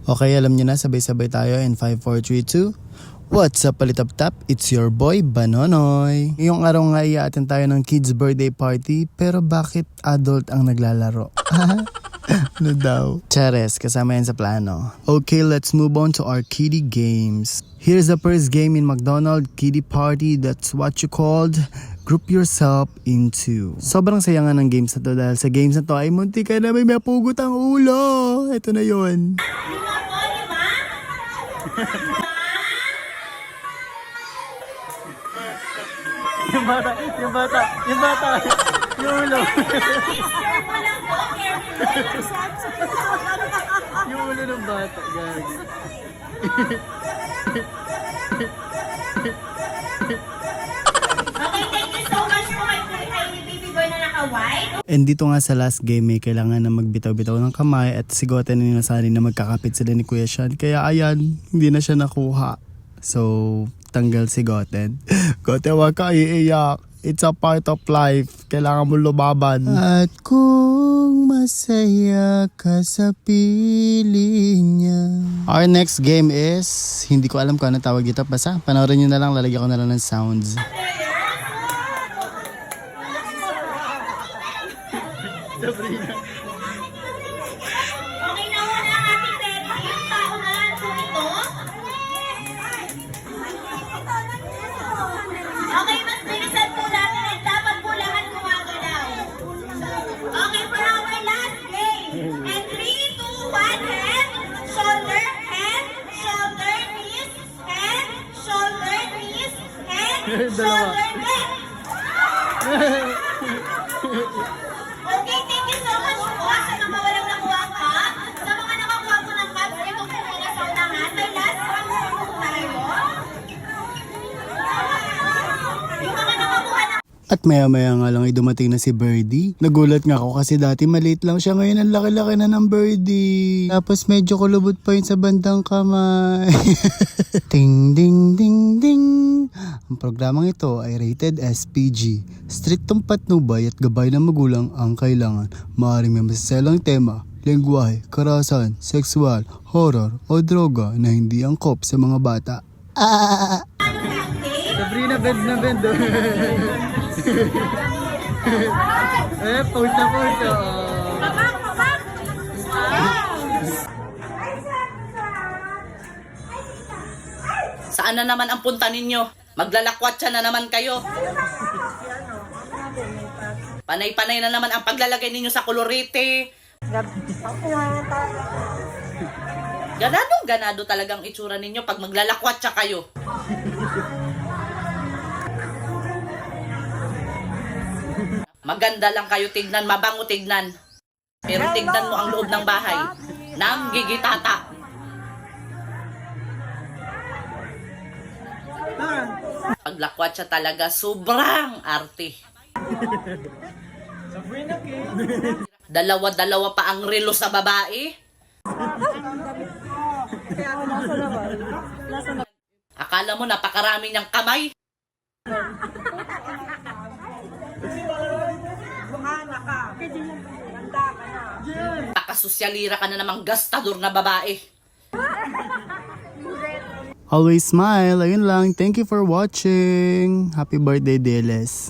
Okay, alam nyo na, sabay-sabay tayo in 5, 4, 3, 2. What's up, Palitap-tap? It's your boy, Banonoy. Ngayong araw nga i-attend tayo ng kids birthday party, pero bakit adult ang naglalaro? Ano daw? Chares, kasama yan sa plano. Okay, let's move on to our kiddie games. Here's the first game in McDonald's kiddie party. That's what you called group yourself into. Sobrang saya nga ng games na to dahil sa games na to ay munti ka na may mapugot ang ulo. Ito na yun. Yung bata, yung ulo. Yung ulo ng bata, guys. Okay, thank you so much po kay baby boy na naka-white. And dito nga sa last game may kailangan na magbitaw-bitaw ng kamay at sigote na ninasali na magkakapit sila ni Kuya Sean. Kaya ayan, hindi na siya nakuha. So, tanggal si Goten. Goten, wag ka iiyak. It's a part of life. Kailangan mo lumaban. At kung masaya ka sa piling niya. Our next game is, hindi ko alam kung ano tawag dito. Basta, panoorin nyo na lang. Lalagyan ko na lang ng sounds. Okay na wala ang ating pera. Yung tao na po ito. Okay, mas bilisan po natin. Dapat po lahat gumagalaw. Okay, for our last game. And 3, 2, 1, head, shoulder, knees, head, shoulder, knees, head, shoulder, neck. Okay, thank you so much po sa mga walang nakuha ka. Sa mga nakakuha po ng cups, ito po muna sa unahan. May last round po tayo. Yung mga nakakuha ng At maya-maya nga lang ay dumating na si Birdie. Nagulat nga ako kasi dati maliit lang siya. Ngayon ang laki-laki na ng Birdie. Tapos medyo kulubot pa yun sa bandang kamay. Ting ding ding ding. Ang programang ito ay rated SPG. Striktong patnubay at gabay ng magulang ang kailangan. Maaaring may masaselang tema, lengguwahe, karahasan, sexual, horror o droga na hindi angkop sa mga bata. Sabrina, bend na bend. Pose na pose. Saan na naman ang punta ninyo? Maglalakwatsa na naman kayo. Panay-panay na naman ang paglalagay ninyo sa kolorete. Ganado talagang itsura ninyo pag maglalakwatsa kayo. Maganda lang kayo tignan, mabango tignan. Pero tignan mo ang loob ng bahay. Nanggigitata. Paglakwatsa talaga, sobrang arte. Dalawa-dalawa pa ang relo sa babae. Akala mo napakarami niyang kamay. Pakasosyalira ka na namang gastador na babae. Always smile. Ayun lang. Thank you for watching. Happy birthday, Deles.